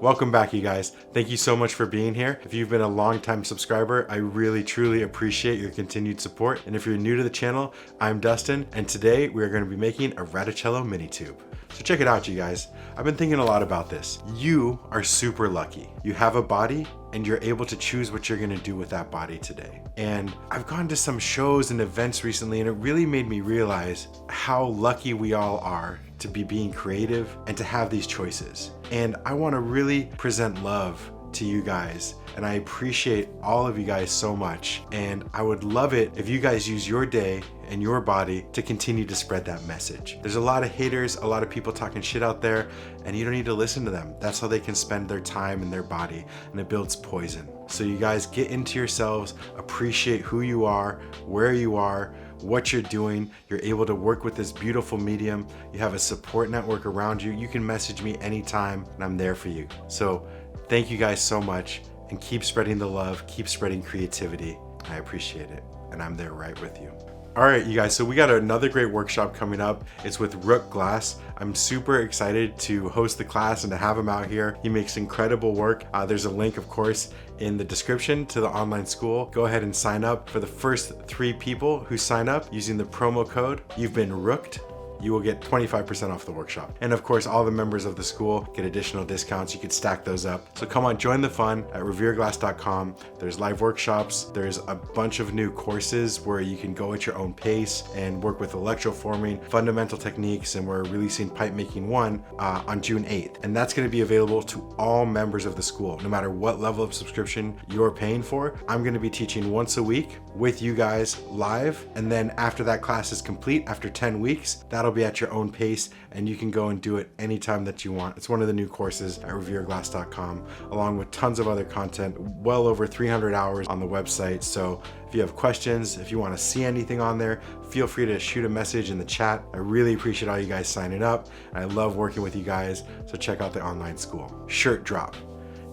Welcome back, you guys. Thank you so much for being here. If you've been a long-time subscriber, I really truly appreciate your continued support. And if you're new to the channel, I'm Dustin, and today we are going to be making a Reticello Minitube. So check it out, you guys. I've been thinking a lot about this. You are super lucky. You have a body and you're able to choose what you're gonna do with that body today. And I've gone to some shows and events recently, and it really made me realize how lucky we all are to be being creative and to have these choices. And I wanna really present love to you guys, and I appreciate all of you guys so much. And I would love it if you guys use your day and your body to continue to spread that message. There's a lot of haters, a lot of people talking shit out there, and you don't need to listen to them. That's how they can spend their time and their body, and it builds poison. So you guys get into yourselves, appreciate who you are, where you are, what you're doing. You're able to work with this beautiful medium. You have a support network around you. You can message me anytime, and I'm there for you. So thank you guys so much, and keep spreading the love, keep spreading creativity. I appreciate it, and I'm there right with you. All right, you guys, so we got another great workshop coming up. It's with Rook Glass. I'm super excited to host the class and to have him out here. He makes incredible work. There's a link, of course, in the description to the online school. Go ahead and sign up. For the first 3 people who sign up using the promo code, You've Been Rooked, you will get 25% off the workshop. And of course, all the members of the school get additional discounts. You could stack those up. So come on, join the fun at revereglass.com. There's live workshops. There's a bunch of new courses where you can go at your own pace and work with electroforming, fundamental techniques, and we're releasing Pipe Making 1 on June 8th. And that's gonna be available to all members of the school, no matter what level of subscription you're paying for. I'm gonna be teaching once a week with you guys live. And then after that class is complete, after 10 weeks, that'll be at your own pace, and you can go and do it anytime that you want. It's one of the new courses at revereglass.com, along with tons of other content, well over 300 hours on the website. So if you have questions, if you want to see anything on there, feel free to shoot a message in the chat. I really appreciate all you guys signing up. I love working with you guys, so check out the online school. Shirt drop.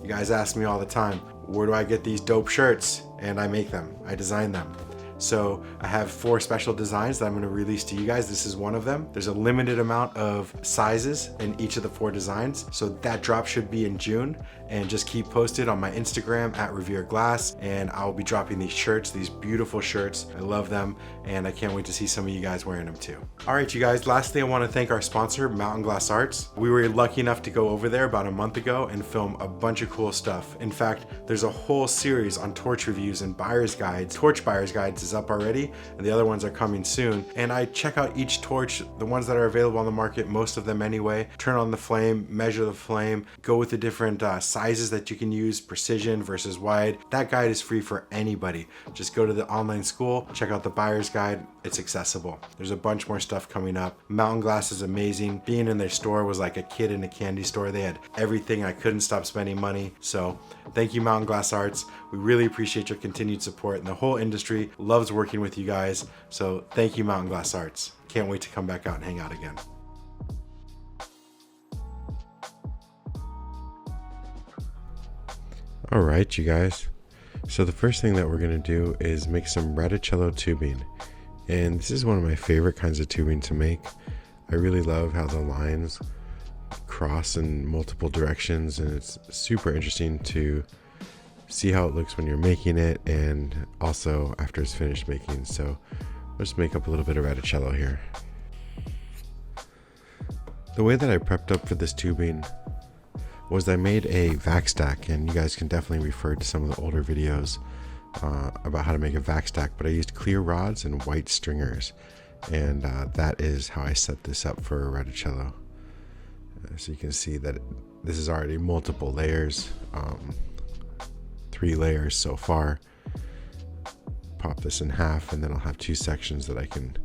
You guys ask me all the time, where do I get these dope shirts? And I make them, I design them. So I have 4 special designs that I'm going to release to you guys. This is one of them. There's a limited amount of sizes in each of the 4 designs. So that drop should be in June, and just keep posted on my Instagram at Revere Glass, and I'll be dropping these shirts, these beautiful shirts. I love them, and I can't wait to see some of you guys wearing them too. All right, you guys, lastly, I want to thank our sponsor, Mountain Glass Arts. We were lucky enough to go over there about a month ago and film a bunch of cool stuff. In fact, there's a whole series on torch reviews and buyer's guides. Torch buyer's guides is up already, and the other ones are coming soon. And I check out each torch, the ones that are available on the market, most of them anyway, turn on the flame, measure the flame, go with the different sizes that you can use, precision versus wide. That guide is free for anybody. Just go to the online school, check out the buyer's guide. It's accessible. There's a bunch more stuff coming up. Mountain Glass is amazing. Being in their store was like a kid in a candy store. They had everything. I couldn't stop spending money. So thank you, Mountain Glass Arts. We really appreciate your continued support, and the whole industry loves working with you guys. So thank you, Mountain Glass Arts. Can't wait to come back out and hang out again. All right, you guys. So the first thing that we're gonna do is make some Reticello tubing. And this is one of my favorite kinds of tubing to make. I really love how the lines cross in multiple directions, and it's super interesting to see how it looks when you're making it, and also after it's finished making. So let's make up a little bit of Reticello here. The way that I prepped up for this tubing was I made a vac stack, and you guys can definitely refer to some of the older videos about how to make a vac stack, but I used clear rods and white stringers, and that is how I set this up for a Reticello. So you can see that this is already multiple layers, 3 layers so far. Pop this in half, and then I'll have 2 sections that I can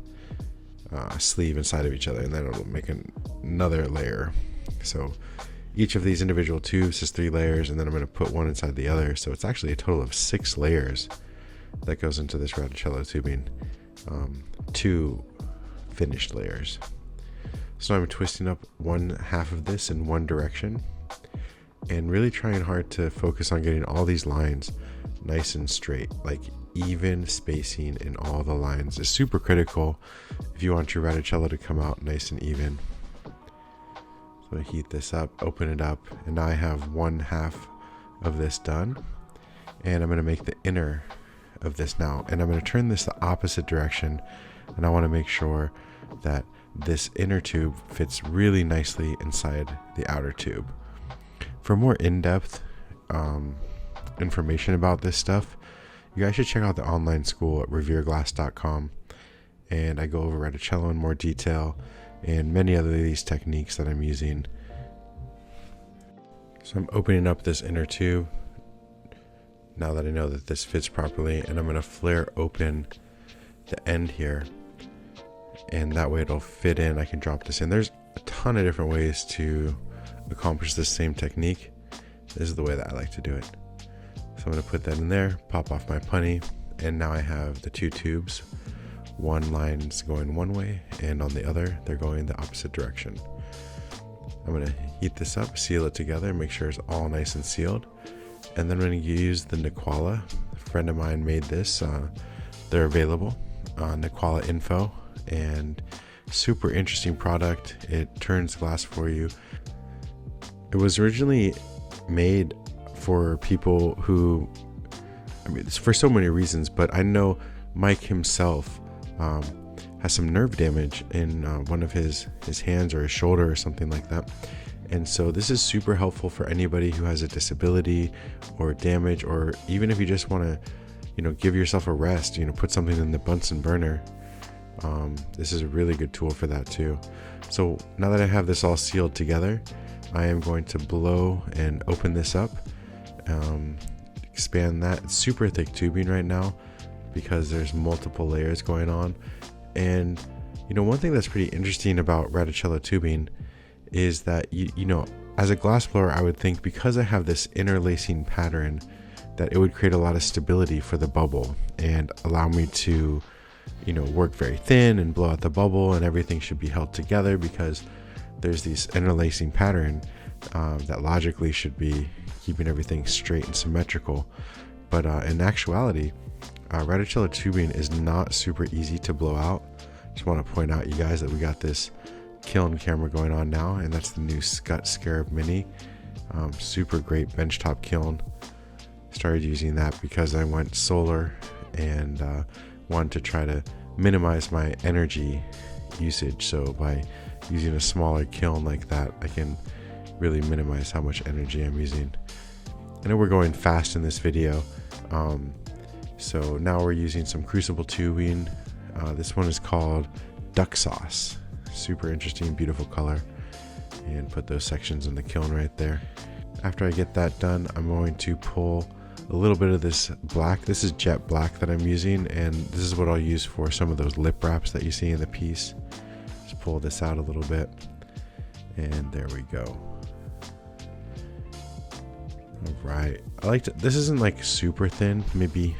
sleeve inside of each other, and then it'll make another layer. So each of these individual tubes is 3 layers, and then I'm going to put one inside the other. So it's actually a total of 6 layers that goes into this Reticello tubing, 2 finished layers. So I'm twisting up one half of this in one direction, and really trying hard to focus on getting all these lines nice and straight. Like even spacing in all the lines is super critical if you want your Reticello to come out nice and even. So So I heat this up, open it up, and now I have one half of this done. And I'm going to make the inner of this now. And I'm going to turn this the opposite direction. And I want to make sure that this inner tube fits really nicely inside the outer tube. For more in-depth information about this stuff, you guys should check out the online school at revereglass.com. And I go over Reticello in more detail and many other of these techniques that I'm using. So I'm opening up this inner tube now that I know that this fits properly, and I'm going to flare open the end here, and that way it'll fit in. I can drop this in. There's a ton of different ways to accomplish this same technique. This is the way that I like to do it. So I'm going to put that in there, pop off my punny, and now I have the two tubes. One line's going one way, and on the other they're going the opposite direction. I'm going to heat this up, seal it together, make sure it's all nice and sealed. And then I'm going to use the Nicola. A friend of mine made this. They're available on Nicola Info, and super interesting product. It turns glass for you. It was originally made for people who, I mean, it's for so many reasons, but I know Mike himself has some nerve damage in one of his hands or his shoulder or something like that. And so this is super helpful for anybody who has a disability or damage, or even if you just want to, give yourself a rest, put something in the Bunsen burner. This is a really good tool for that too. So now that I have this all sealed together, I am going to blow and open this up, expand that. It's super thick tubing right now because there's multiple layers going on. And one thing that's pretty interesting about Reticello tubing is that as a glass blower, I would think because I have this interlacing pattern that it would create a lot of stability for the bubble and allow me to work very thin and blow out the bubble, and everything should be held together because there's this interlacing pattern that logically should be keeping everything straight and symmetrical. But in actuality, Reticello tubing is not super easy to blow out. Just want to point out, you guys, that we got this kiln camera going on now, and that's the new Scut Scarab Mini. Super great benchtop kiln. Started using that because I went solar and wanted to try to minimize my energy usage. So by using a smaller kiln like that, I can really minimize how much energy I'm using. I know we're going fast in this video, so now we're using some crucible tubing. This one is called Duck Sauce. Super interesting, beautiful color. And put those sections in the kiln right there. After I get that done, I'm going to pull a little bit of this black. This is jet black that I'm using, and this is what I'll use for some of those lip wraps that you see in the piece. Just pull this out a little bit, and there we go. All right, I like to, this isn't like super thin, maybe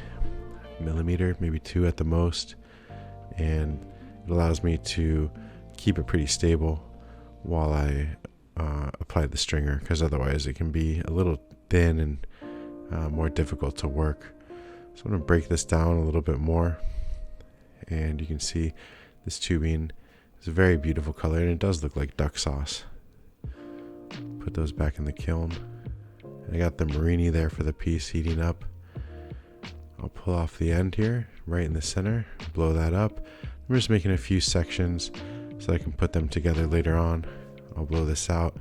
a millimeter, maybe 2 at the most, and it allows me to keep it pretty stable while I apply the stringer, because otherwise it can be a little thin and more difficult to work. So I'm going to break this down a little bit more, and you can see this tubing is a very beautiful color, and it does look like duck sauce. Put those back in the kiln. I got the Marini there for the piece heating up. I'll pull off the end here, right in the center, blow that up. I'm just making a few sections so I can put them together later on. I'll blow this out,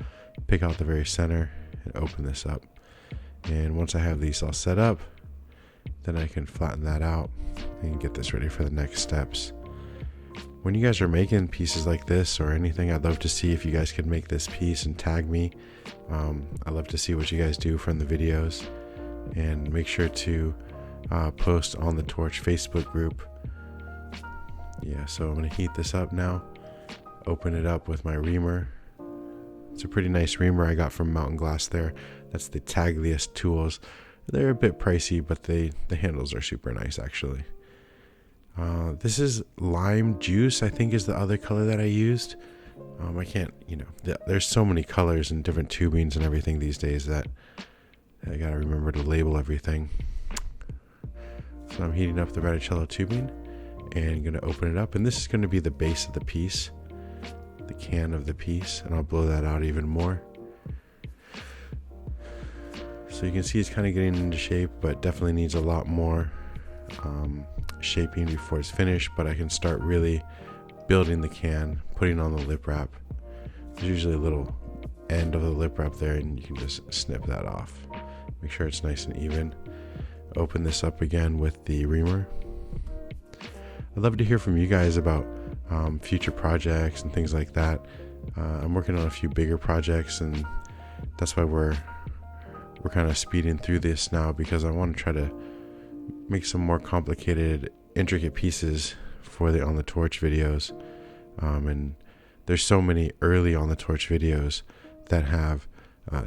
pick out the very center, and open this up. And once I have these all set up, then I can flatten that out and get this ready for the next steps. When you guys are making pieces like this or anything, I'd love to see if you guys could make this piece and tag me. I'd love to see what you guys do from the videos, and make sure to post on the Torch Facebook group. Yeah, so I'm going to heat this up now, open it up with my reamer. It's a pretty nice reamer I got from Mountain Glass there. That's the Tagliest tools. They're a bit pricey, but the handles are super nice actually. This is lime juice, I think, is the other color that I used. I can't, there's so many colors and different tubings and everything these days that I gotta remember to label everything. So I'm heating up the Reticello tubing and gonna open it up, and this is gonna be the base of the piece. the can of the piece, and I'll blow that out even more. So you can see it's kind of getting into shape, but definitely needs a lot more shaping before it's finished. But I can start really building the can, putting on the lip wrap. There's usually a little end of the lip wrap there, and you can just snip that off. Make sure it's nice and even. Open this up again with the reamer. I'd love to hear from you guys about future projects and things like that. I'm working on a few bigger projects, and that's why we're kind of speeding through this now, because I want to try to make some more complicated, intricate pieces for the On the Torch videos. And there's so many early On the Torch videos that have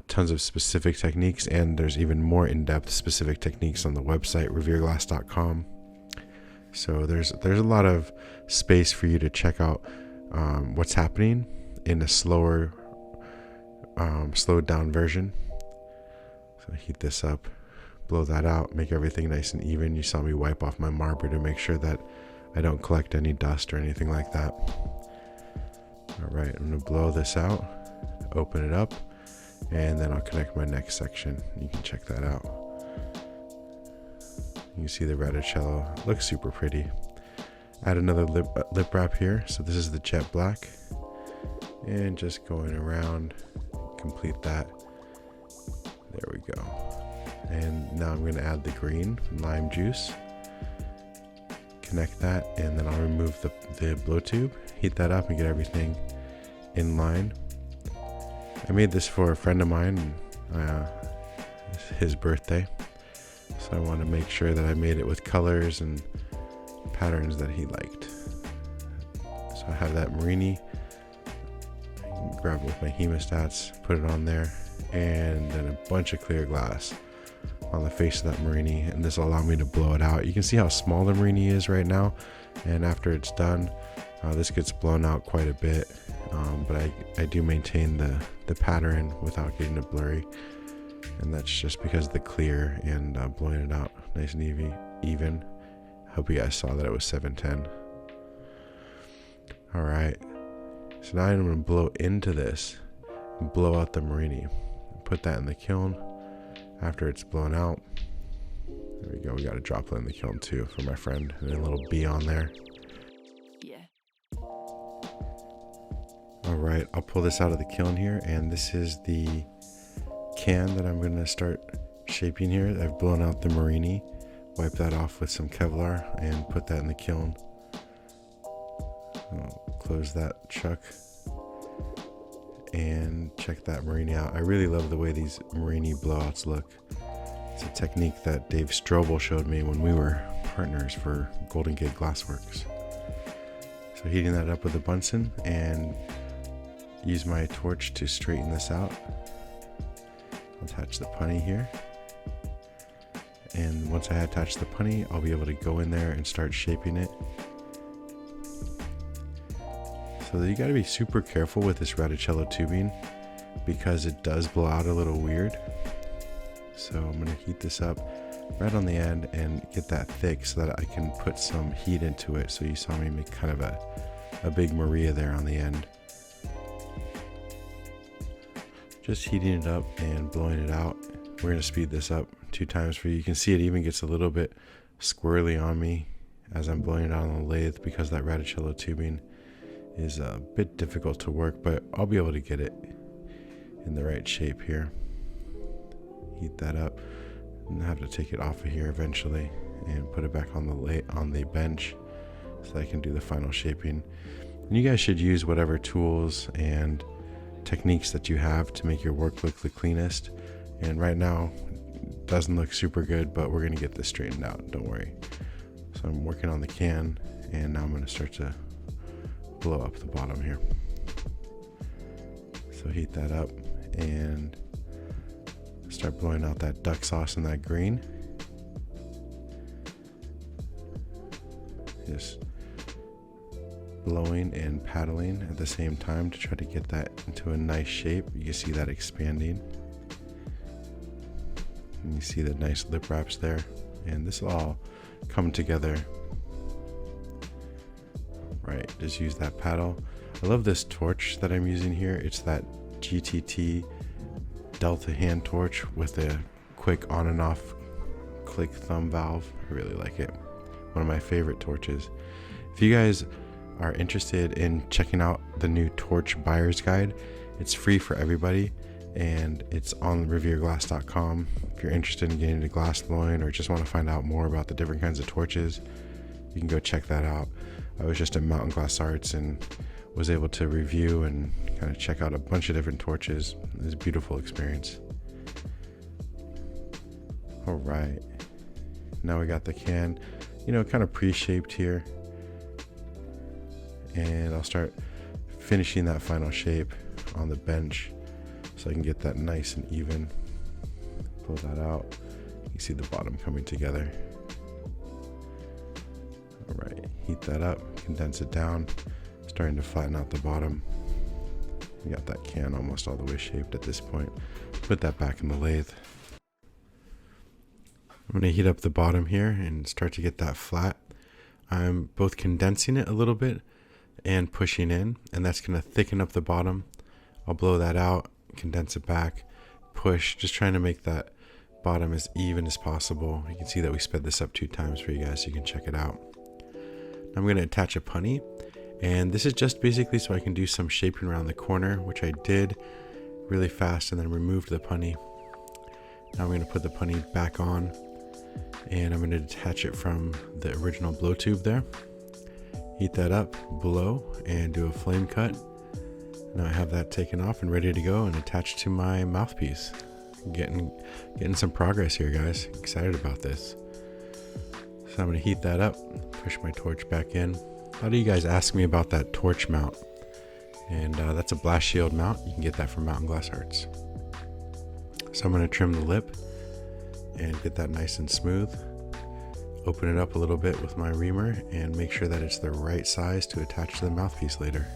tons of specific techniques, and there's even more in-depth specific techniques on the website revereglass.com. So there's a lot of space for you to check out what's happening in a slowed down version. So heat this up, blow that out, make everything nice and even. You saw me wipe off my marker to make sure that I don't collect any dust or anything like that. All right, I'm gonna blow this out, open it up, and then I'll connect my next section. You can check that out. You can see the Reticello, looks super pretty. Add another lip wrap here. So this is the jet black, and just going around, complete that. There we go. And now I'm going to add the green lime juice. Connect that, and then I'll remove the blow tube, heat that up, and get everything in line. I made this for a friend of mine, his birthday. So I want to make sure that I made it with colors and patterns that he liked. So I have that Marini. I can grab it with my hemostats, put it on there, and then a bunch of clear glass on the face of that Marini, and this will allow me to blow it out. You can see how small the Marini is right now, and after it's done, this gets blown out quite a bit, but I do maintain the pattern without getting it blurry, and that's just because of the clear and blowing it out nice and even. Hope you guys saw that it was 710. All right, so now I'm going to blow into this and blow out the Marini. Put that in the kiln. After it's blown out, there we go. We got a droplet in the kiln too for my friend, and a little bee on there. Yeah. All right, I'll pull this out of the kiln here, and this is the can that I'm going to start shaping here. I've blown out the Marini, wipe that off with some Kevlar, and put that in the kiln. I'll close that chuck and check that Marini out. I really love the way these Marini blowouts look. It's a technique that Dave Strobel showed me when we were partners for Golden Gate Glassworks. So heating that up with a Bunsen, and use my torch to straighten this out. Attach the punny here, and once I attach the punny, I'll be able to go in there and start shaping it. So you got to be super careful with this Reticello tubing, because it does blow out a little weird. So I'm going to heat this up right on the end and get that thick so that I can put some heat into it. So you saw me make kind of a big Maria there on the end. Just heating it up and blowing it out. We're going to speed this up 2 times for you. You can see it even gets a little bit squirrely on me as I'm blowing it out on the lathe, because that Reticello tubing is a bit difficult to work, but I'll be able to get it in the right shape here. Heat that up, and I have to take it off of here eventually and put it back on the bench so I can do the final shaping. And you guys should use whatever tools and techniques that you have to make your work look the cleanest. And right now it doesn't look super good, but we're gonna get this straightened out, don't worry. So I'm working on the can, and now I'm gonna start to blow up the bottom here. So heat that up and start blowing out that duck sauce and that green. Just blowing and paddling at the same time to try to get that into a nice shape. You can see that expanding, and you see the nice lip wraps there, and this will all come together. Right, just use that paddle. I love this torch that I'm using here. It's that GTT Delta hand torch with a quick on and off click thumb valve. I really like it. One of my favorite torches. If you guys are interested in checking out the new torch buyer's guide, it's free for everybody and it's on revereglass.com. If you're interested in getting into glass blowing or just want to find out more about the different kinds of torches, you can go check that out. I was just at Mountain Glass Arts and was able to review and kind of check out a bunch of different torches. It was a beautiful experience. All right, now we got the can, kind of pre-shaped here, and I'll start finishing that final shape on the bench so I can get that nice and even. Pull that out. You can see the bottom coming together. All right, heat that up, condense it down, starting to flatten out the bottom. We got that can almost all the way shaped at this point. Put that back in the lathe. I'm going to heat up the bottom here and start to get that flat. I'm both condensing it a little bit and pushing in, and that's going to thicken up the bottom. I'll blow that out, condense it back, push, just trying to make that bottom as even as possible. You can see that we sped this up 2 times for you guys so you can check it out. I'm going to attach a punny, and this is just basically so I can do some shaping around the corner, which I did really fast and then removed the punny. Now I'm going to put the punny back on, and I'm going to detach it from the original blow tube there. Heat that up, blow, and do a flame cut. Now I have that taken off and ready to go and attached to my mouthpiece. Getting some progress here, guys. Excited about this. So I'm going to heat that up, push my torch back in. A lot of you guys ask me about that torch mount, and that's a blast shield mount. You can get that from Mountain Glass Arts. So I'm going to trim the lip and get that nice and smooth. Open it up a little bit with my reamer and make sure that it's the right size to attach to the mouthpiece later.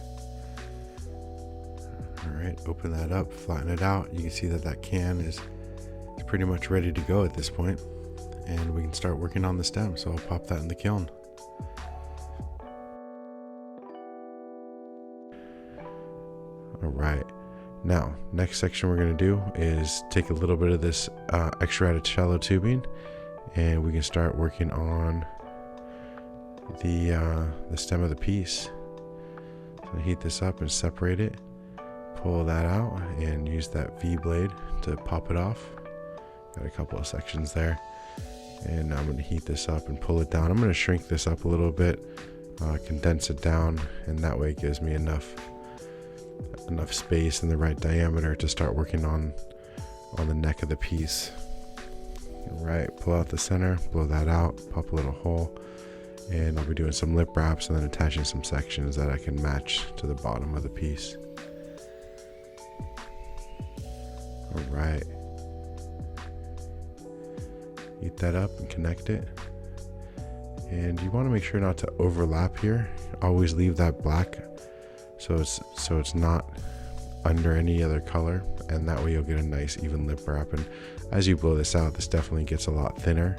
All right, open that up, flatten it out. You can see that that can is pretty much ready to go at this point, and we can start working on the stem. So I'll pop that in the kiln. All right. Now, next section we're going to do is take a little bit of this extra Reticello tubing, and we can start working on the stem of the piece. So heat this up and separate it, pull that out, and use that V blade to pop it off. Got a couple of sections there, and now I'm going to heat this up and pull it down. I'm going to shrink this up a little bit, condense it down, and that way it gives me enough space and the right diameter to start working on the neck of the piece. All right, pull out the center, blow that out, pop a little hole, and I'll be doing some lip wraps and then attaching some sections that I can match to the bottom of the piece. All right, heat that up and connect it, and you want to make sure not to overlap here. Always leave that black so it's not under any other color, and that way you'll get a nice even lip wrap. And as you blow this out, this definitely gets a lot thinner.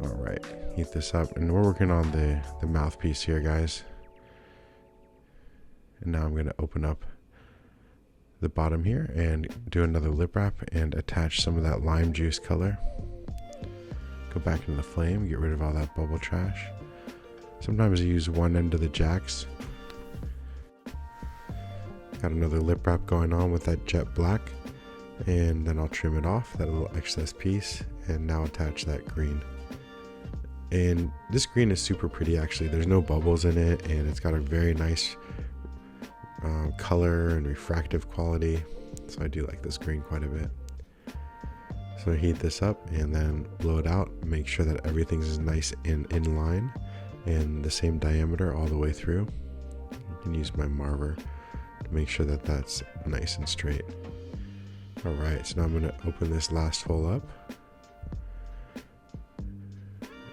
All right, heat this up, and we're working on the mouthpiece here, guys. And now I'm going to open up the bottom here and do another lip wrap and attach some of that lime juice color. Go back into the flame, get rid of all that bubble trash. Sometimes I use one end of the jacks. Got another lip wrap going on with that jet black, and then I'll trim it off, that little excess piece, and now attach that green. And this green is super pretty actually. There's no bubbles in it, and it's got a very nice color and refractive quality, so I do like this green quite a bit. So heat this up and then blow it out, make sure that everything's nice and in line and the same diameter all the way through. You can use my marver to make sure that that's nice and straight. All right, so now I'm going to open this last hole up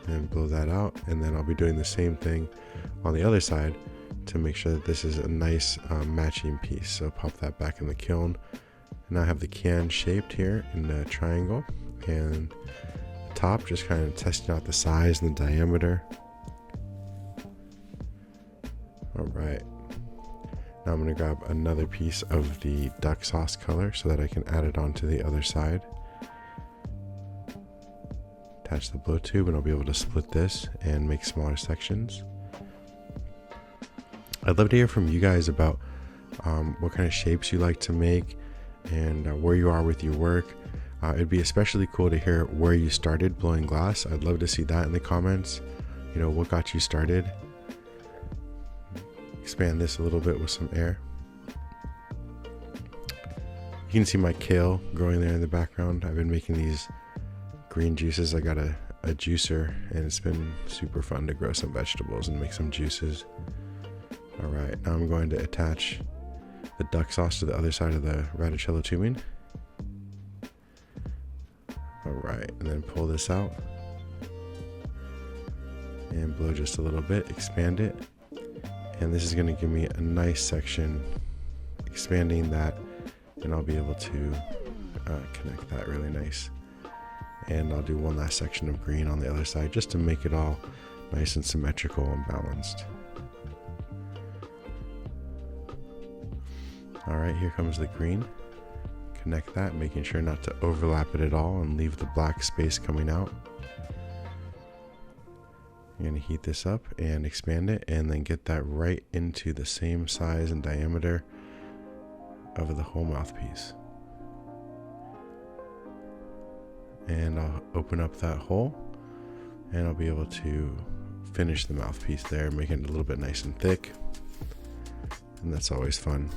and blow that out, and then I'll be doing the same thing on the other side to make sure that this is a nice matching piece. So pop that back in the kiln. Now I have the can shaped here in a triangle, and the top just kind of testing out the size and the diameter. All right. Now I'm going to grab another piece of the duck sauce color so that I can add it onto the other side. Attach the blow tube and I'll be able to split this and make smaller sections. I'd love to hear from you guys about what kind of shapes you like to make and where you are with your work. It'd be especially cool to hear where you started blowing glass. I'd love to see that in the comments. You know, what got you started? Expand this a little bit with some air. You can see my kale growing there in the background. I've been making these green juices. I got a juicer and it's been super fun to grow some vegetables and make some juices. All right, now I'm going to attach the duck sauce to the other side of the Reticello tubing. All right, and then pull this out and blow just a little bit, expand it. And this is going to give me a nice section, expanding that, and I'll be able to connect that really nice. And I'll do one last section of green on the other side just to make it all nice and symmetrical and balanced. All right, here comes the green. Connect that, making sure not to overlap it at all and leave the black space coming out. I'm going to heat this up and expand it and then get that right into the same size and diameter of the whole mouthpiece. And I'll open up that hole and I'll be able to finish the mouthpiece there, making it a little bit nice and thick. And that's always fun.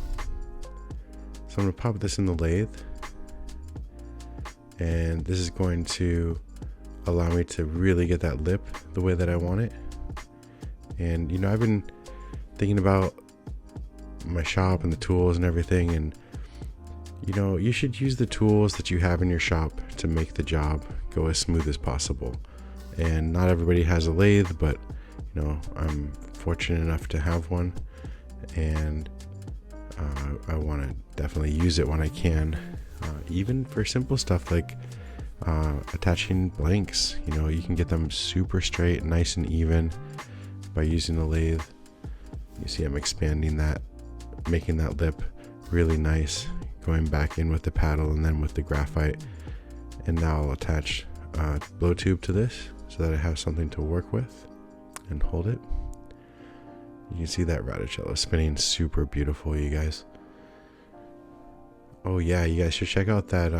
So I'm going to pop this in the lathe, and this is going to allow me to really get that lip the way that I want it. And you know, I've been thinking about my shop and the tools and everything, and you know, you should use the tools that you have in your shop to make the job go as smooth as possible. And not everybody has a lathe, but you know, I'm fortunate enough to have one, and I want to definitely use it when I can, even for simple stuff like attaching blanks. You know, you can get them super straight, nice and even by using the lathe. You see I'm expanding that, making that lip really nice, going back in with the paddle and then with the graphite. And now I'll attach a blow tube to this so that I have something to work with and hold it. You can see that Reticello spinning super beautiful, you guys. Oh yeah, you guys should check out that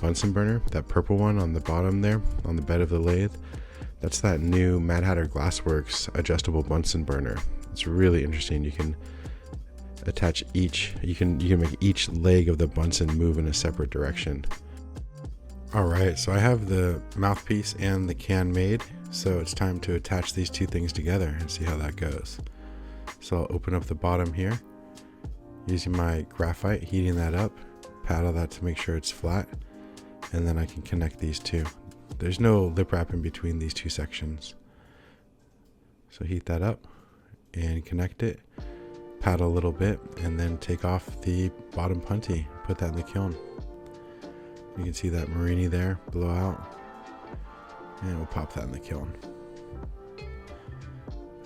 Bunsen burner, that purple one on the bottom there, on the bed of the lathe. That's that new Mad Hatter Glassworks adjustable Bunsen burner. It's really interesting. You can attach each, you can make each leg of the Bunsen move in a separate direction. All right, so I have the mouthpiece and the can made, so it's time to attach these two things together and see how that goes. So I'll open up the bottom here using my graphite, heating that up, paddle that to make sure it's flat, and then I can connect these two. There's no lip wrap in between these two sections. So heat that up and connect it, paddle a little bit, and then take off the bottom punty, put that in the kiln. You can see that Marini there blow out, and we'll pop that in the kiln.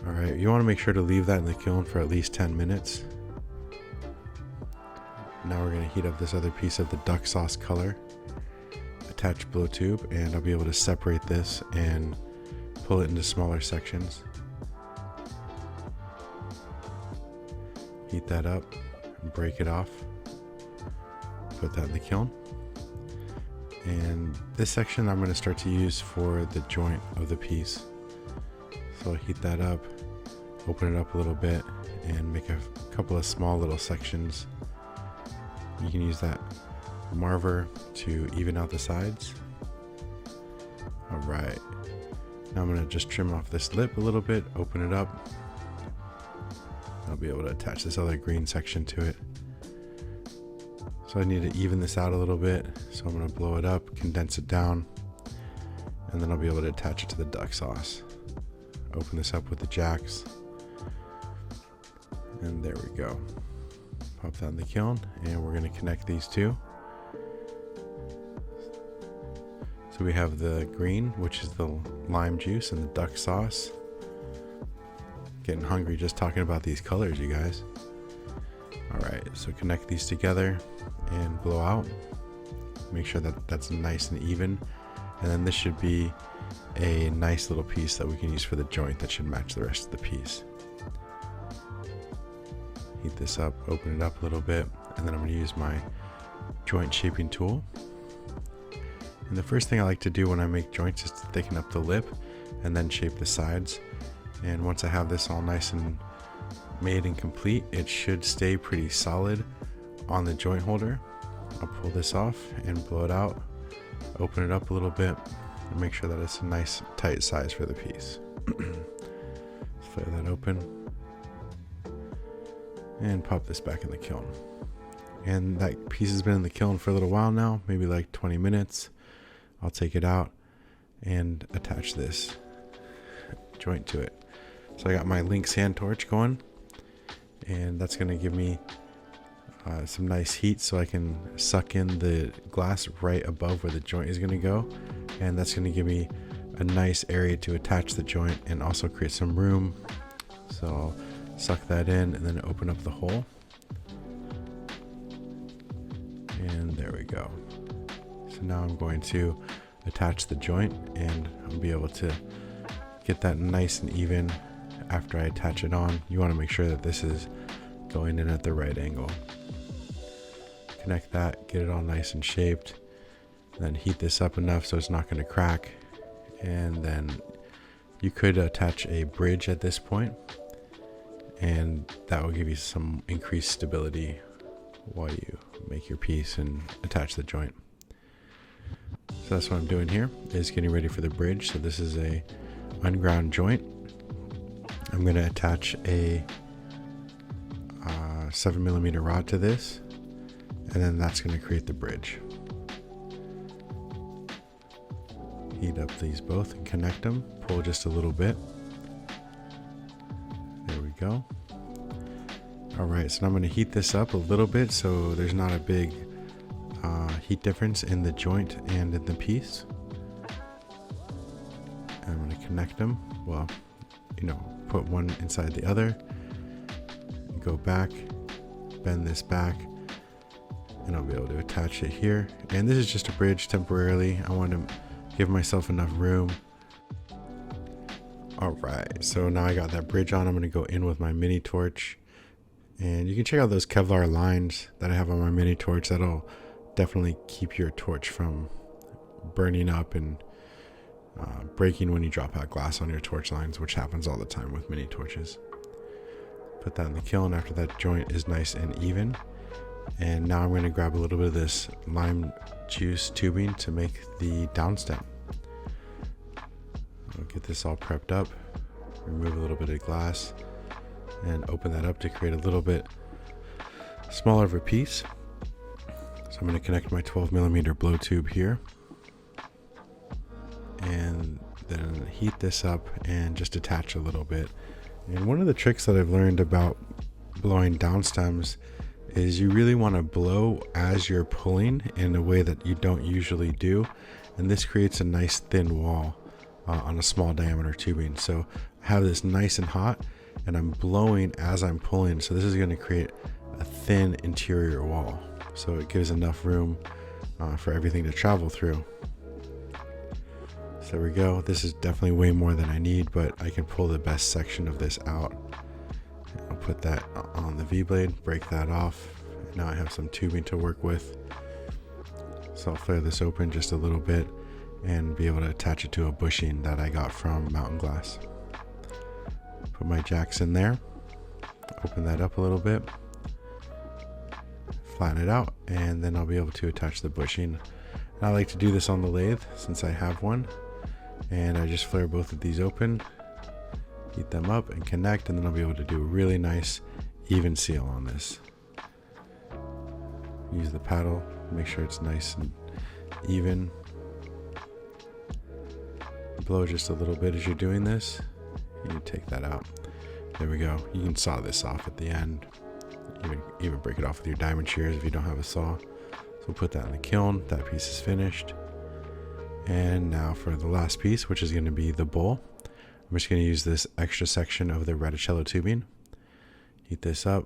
All right, you want to make sure to leave that in the kiln for at least 10 minutes. Now we're going to heat up this other piece of the duck sauce color, attach blow tube, and I'll be able to separate this and pull it into smaller sections. Heat that up, break it off, put that in the kiln. And this section I'm going to start to use for the joint of the piece. So I'll heat that up, open it up a little bit, and make a couple of small little sections. You can use that marver to even out the sides. All right, now I'm going to just trim off this lip a little bit, open it up. I'll be able to attach this other green section to it. So I need to even this out a little bit, so I'm going to blow it up, condense it down, and then I'll be able to attach it to the duck sauce. Open this up with the jacks, and there we go. Pop that in the kiln, and we're going to connect these two. So we have the green, which is the lime juice, and the duck sauce. getting hungry just talking about these colors, you guys. Alright, so connect these together and blow out. Make sure that that's nice and even. And then this should be a nice little piece that we can use for the joint that should match the rest of the piece. Heat this up, open it up a little bit, and then I'm going to use my joint shaping tool. And the first thing I like to do when I make joints is to thicken up the lip and then shape the sides. And once I have this all nice and made and complete, it should stay pretty solid on the joint holder. I'll pull this off and blow it out, open it up a little bit, and make sure that it's a nice tight size for the piece. Flare that open and pop this back in the kiln. And that piece has been in the kiln for a little while now, maybe like 20 minutes. I'll take it out and attach this joint to it. So I got my Lynx hand torch going, and that's going to give me some nice heat so I can suck in the glass right above where the joint is going to go, and that's going to give me a nice area to attach the joint and also create some room. So I'll suck that in and then open up the hole, and there we go. So now I'm going to attach the joint, and I'll be able to get that nice and even after I attach it on. You want to make sure that this is going in at the right angle. Connect that, get it all nice and shaped, and then heat this up enough so it's not going to crack. And then you could attach a bridge at this point, and that will give you some increased stability while you make your piece and attach the joint. So that's what I'm doing here, is getting ready for the bridge. So this is a unground joint. I'm going to attach a 7mm rod to this, and then that's going to create the bridge. Heat up these both and connect them. Pull just a little bit. There we go. Alright, so now I'm going to heat this up a little bit so there's not a big heat difference in the joint and in the piece. I'm going to connect them. Well, put one inside the other. Go back, bend this back, and I'll be able to attach it here. And this is just a bridge temporarily. I want to give myself enough room. Alright, so now I got that bridge on. I'm going to go in with my mini torch. And you can check out those Kevlar lines that I have on my mini torch. That'll definitely keep your torch from burning up and breaking when you drop out glass on your torch lines, which happens all the time with mini torches. Put that in the kiln after that joint is nice and even. And now I'm going to grab a little bit of this lime juice tubing to make the downstem. I'll get this all prepped up, remove a little bit of glass, and open that up to create a little bit smaller of a piece. So I'm going to connect my 12mm blow tube here, and then heat this up and just attach a little bit. And one of the tricks that I've learned about blowing down stems is you really want to blow as you're pulling in a way that you don't usually do, and this creates a nice thin wall on a small diameter tubing. So I have this nice and hot, and I'm blowing as I'm pulling, so this is going to create a thin interior wall, so it gives enough room for everything to travel through. So there we go. This is definitely way more than I need, but I can pull the best section of this out. I'll put that on the V-blade, break that off. Now I have some tubing to work with. So I'll flare this open just a little bit and be able to attach it to a bushing that I got from Mountain Glass. Put my jacks in there, open that up a little bit, flatten it out, and then I'll be able to attach the bushing. And I like to do this on the lathe since I have one, and I just flare both of these open, heat them up and connect, and then I'll be able to do a really nice even seal on this. Use the paddle, make sure it's nice and even. Blow just a little bit as you're doing this. You take that out. There we go. You can saw this off at the end. Even break it off with your diamond shears if you don't have a saw. So we'll put that in the kiln. That piece is finished. And now for the last piece, which is going to be the bowl. I'm just going to use this extra section of the Reticello tubing. Heat this up,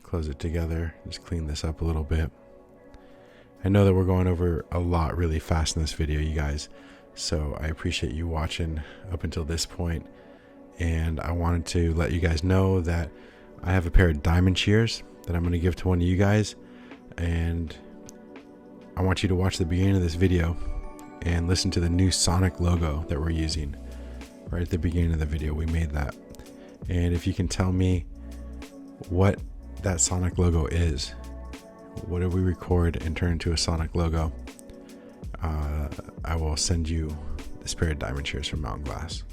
close it together, just clean this up a little bit. I know that we're going over a lot really fast in this video, you guys, so I appreciate you watching up until this point. And I wanted to let you guys know that I have a pair of diamond shears that I'm going to give to one of you guys, and I want you to watch the beginning of this video and listen to the new Sonic logo that we're using. Right at the beginning of the video we made that, and if you can tell me what that Sonic logo is, what did we record and turn into a Sonic logo, I will send you this pair of diamond shears from Mountain Glass.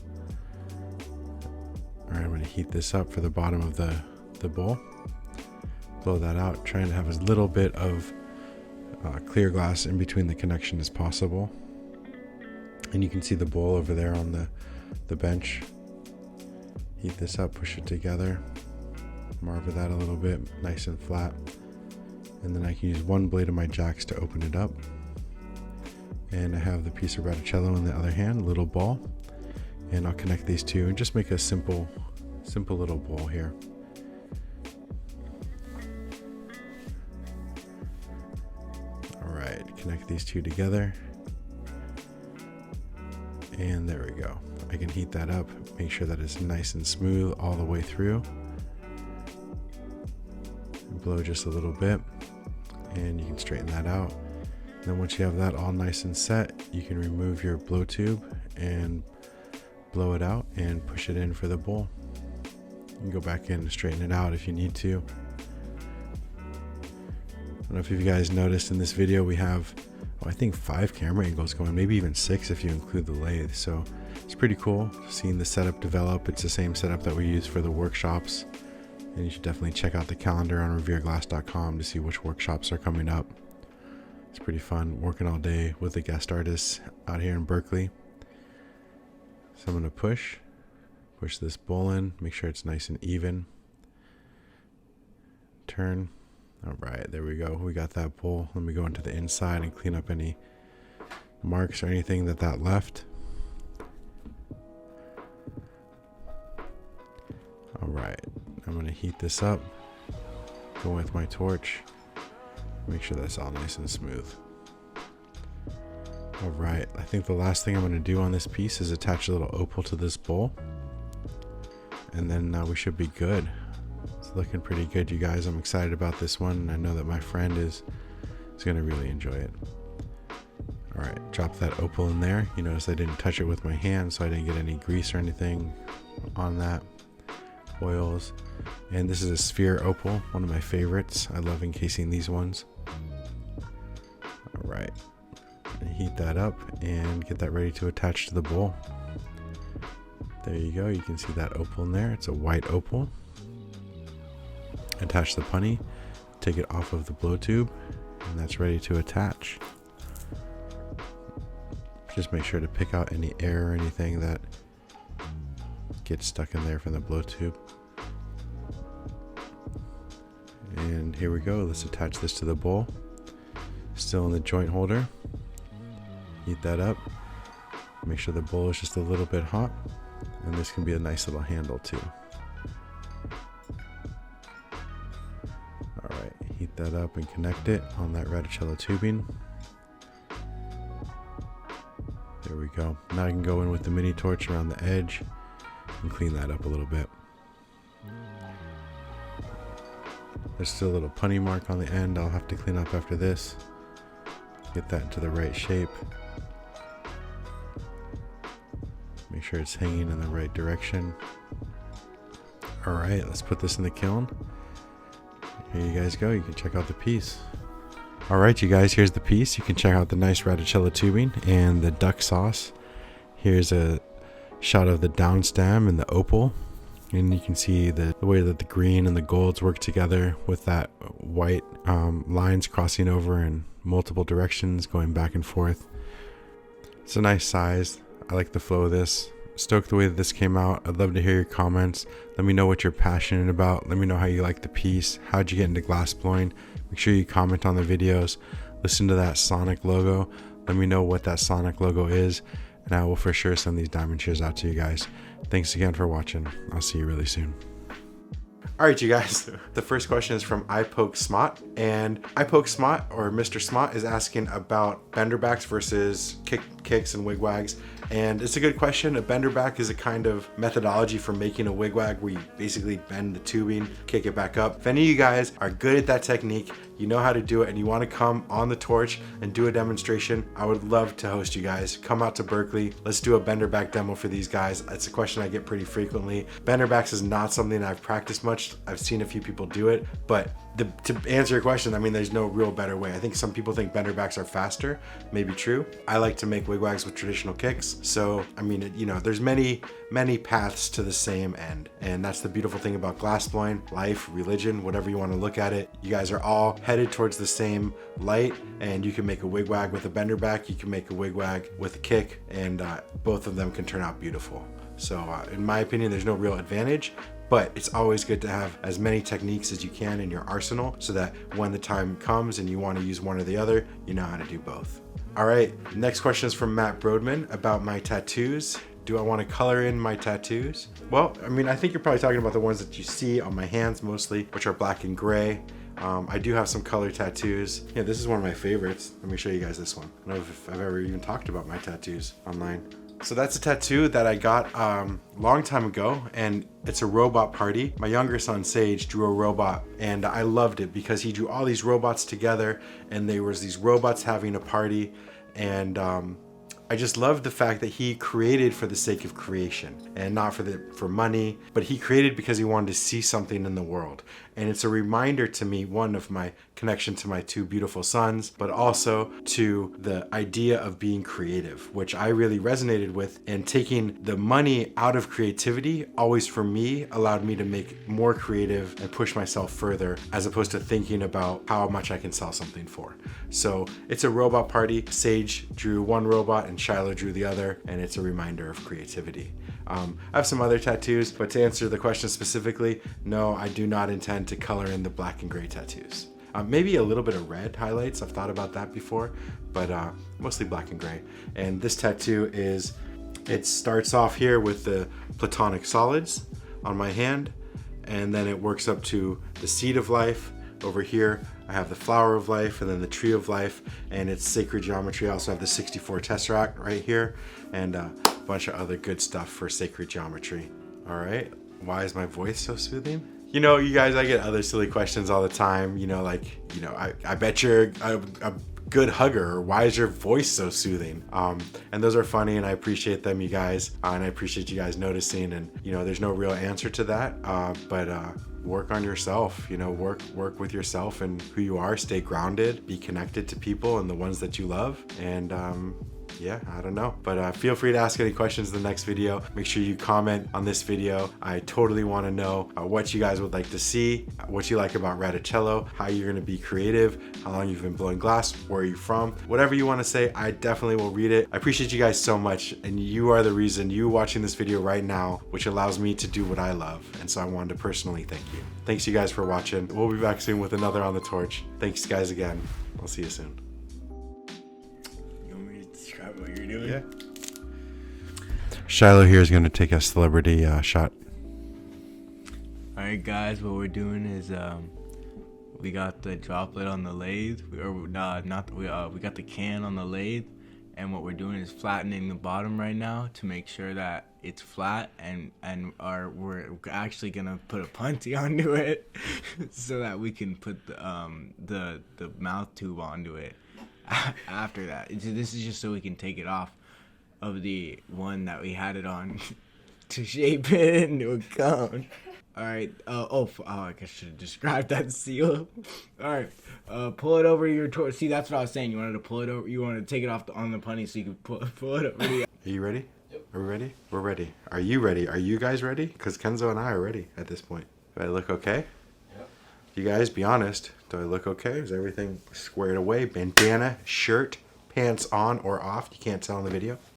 Alright, I'm going to heat this up for the bottom of the bowl, blow that out, trying to have as little bit of clear glass in between the connection as possible. And you can see the bowl over there on the bench. Heat this up, push it together, marble that a little bit, nice and flat. And then I can use one blade of my jacks to open it up. And I have the piece of Reticello in the other hand, a little ball. And I'll connect these two and just make a simple little bowl here. Alright, connect these two together. And there we go. I can heat that up, make sure that it's nice and smooth all the way through. Blow just a little bit, and you can straighten that out. And then once you have that all nice and set, you can remove your blow tube and blow it out and push it in for the bowl. You can go back in and straighten it out if you need to. I don't know if you guys noticed in this video we have, I think 5 camera angles going, maybe even 6 if you include the lathe. So it's pretty cool seeing the setup develop. It's the same setup that we use for the workshops, and you should definitely check out the calendar on revereglass.com to see which workshops are coming up. It's pretty fun working all day with the guest artists out here in Berkeley. So I'm going to push this bowl in, make sure it's nice and even. Turn. All right, there we go. We got that bowl. Let me go into the inside and clean up any marks or anything that left. All right, I'm going to heat this up, go with my torch, make sure that's all nice and smooth. All right, I think the last thing I'm going to do on this piece is attach a little opal to this bowl, and then we should be good. It's looking pretty good, you guys. I'm excited about this one, and I know that my friend is going to really enjoy it. All right, drop that opal in there. You notice I didn't touch it with my hand, so I didn't get any grease or anything on that. Oils, and this is a sphere opal, one of my favorites. I love encasing these ones. All right, heat that up and get that ready to attach to the bowl. There you go. You can see that opal in there. It's a white opal. Attach the punny, take it off of the blow tube, and that's ready to attach. Just make sure to pick out any air or anything that gets stuck in there from the blow tube. And here we go. Let's attach this to the bowl. Still in the joint holder. Heat that up. Make sure the bowl is just a little bit hot, and this can be a nice little handle too. Alright, heat that up and connect it on that Reticello tubing. There we go. Now I can go in with the mini torch around the edge and clean that up a little bit. There's still a little punny mark on the end I'll have to clean up after this. Get that into the right shape. Make sure it's hanging in the right direction. Alright, let's put this in the kiln. Here you guys go. You can check out the piece. Alright, you guys, here's the piece. You can check out the nice Reticello tubing and the duck sauce. Here's a shot of the down stem and the opal. And you can see the way that the green and the golds work together with that white lines crossing over in multiple directions, going back and forth. It's a nice size. I like the flow of this. Stoked the way that this came out. I'd love to hear your comments. Let me know what you're passionate about. Let me know how you like the piece. How'd you get into glass blowing? Make sure you comment on the videos. Listen to that Sonic logo. Let me know what that Sonic logo is, and I will for sure send these diamond shears out to you guys. Thanks again for watching. I'll see you really soon. All right, you guys. The first question is from iPokeSmot, and iPokeSmot, or Mr. Smot, is asking about benderbacks versus kicks and wigwags. And it's a good question. A benderback is a kind of methodology for making a wigwag where you basically bend the tubing, kick it back up. If any of you guys are good at that technique, you know how to do it, and you want to come on the torch and do a demonstration, I would love to host you guys. Come out to Berkeley. Let's do a benderback demo for these guys. That's a question I get pretty frequently. Benderbacks is not something I've practiced much. I've seen a few people do it, but to answer your question, I mean, there's no real better way. I think some people think benderbacks are faster. Maybe true. I like to make wigwags with traditional kicks. So, I mean, you know, there's many paths to the same end. And that's the beautiful thing about glassblowing, life, religion, whatever you want to look at it. You guys are all headed towards the same light, and you can make a wigwag with a benderback. You can make a wigwag with a kick, and both of them can turn out beautiful. So in my opinion, there's no real advantage, but it's always good to have as many techniques as you can in your arsenal so that when the time comes and you want to use one or the other, you know how to do both. All right, next question is from Matt Brodman about my tattoos. Do I want to color in my tattoos? Well, I mean, I think you're probably talking about the ones that you see on my hands mostly, which are black and gray. I do have some color tattoos. Yeah, this is one of my favorites. Let me show you guys this one. I don't know if I've ever even talked about my tattoos online. So that's a tattoo that I got a long time ago, and it's a robot party. My younger son Sage drew a robot, and I loved it because he drew all these robots together, and there was these robots having a party, and I just love the fact that he created for the sake of creation and not for money, but he created because he wanted to see something in the world. And it's a reminder to me, one, of my connection to my two beautiful sons, but also to the idea of being creative, which I really resonated with. And taking the money out of creativity always for me allowed me to make more creative and push myself further, as opposed to thinking about how much I can sell something for. So it's a robot party. Sage drew one robot and Shiloh drew the other, and it's a reminder of creativity. I have some other tattoos, but to answer the question specifically, no, I do not intend to color in the black and gray tattoos. Maybe a little bit of red highlights. I've thought about that before, but mostly black and gray. And this tattoo it starts off here with the platonic solids on my hand, and then it works up to the seed of life. Over here, I have the flower of life, and then the tree of life, and it's sacred geometry. I also have the 64 tesseract right here, and a bunch of other good stuff for sacred geometry. All right, why is my voice so soothing? You know, you guys, I get other silly questions all the time. You know, like, you know, I bet you're a good hugger, or why is your voice so soothing? And those are funny, and I appreciate them, you guys, and I appreciate you guys noticing. And you know, there's no real answer to that, but work on yourself. You know, work with yourself and who you are. Stay grounded, be connected to people and the ones that you love, and yeah, I don't know, but feel free to ask any questions in the next video. Make sure you comment on this video. I totally want to know what you guys would like to see, what you like about Reticello, how you're going to be creative, how long you've been blowing glass, where are you from, whatever you want to say. I definitely will read it. I appreciate you guys so much, and you are the reason, you watching this video right now, which allows me to do what I love, and so I wanted to personally thank you. Thanks you guys for watching. We'll be back soon with another On the Torch. Thanks guys again. I'll see you soon. What you're doing? Yeah. Shiloh here is going to take a celebrity shot. Alright guys, what we're doing is we got the droplet on the lathe. We got the can on the lathe, and what we're doing is flattening the bottom right now to make sure that it's flat, and we're actually gonna put a puntee onto it so that we can put the mouth tube onto it. After that, this is just so we can take it off of the one that we had it on to shape it into a cone. All right. I guess I should have described that seal. All right. Pull it over your torch. See, that's what I was saying. You wanted to pull it over. You wanted to take it off on the puntee so you could pull it over. Are you ready? Yep. Are we ready? We're ready. Are you ready? Are you guys ready? Because Kenzo and I are ready at this point. Do I look okay? You guys, be honest. Do I look okay? Is everything squared away? Bandana, shirt, pants on or off? You can't tell in the video.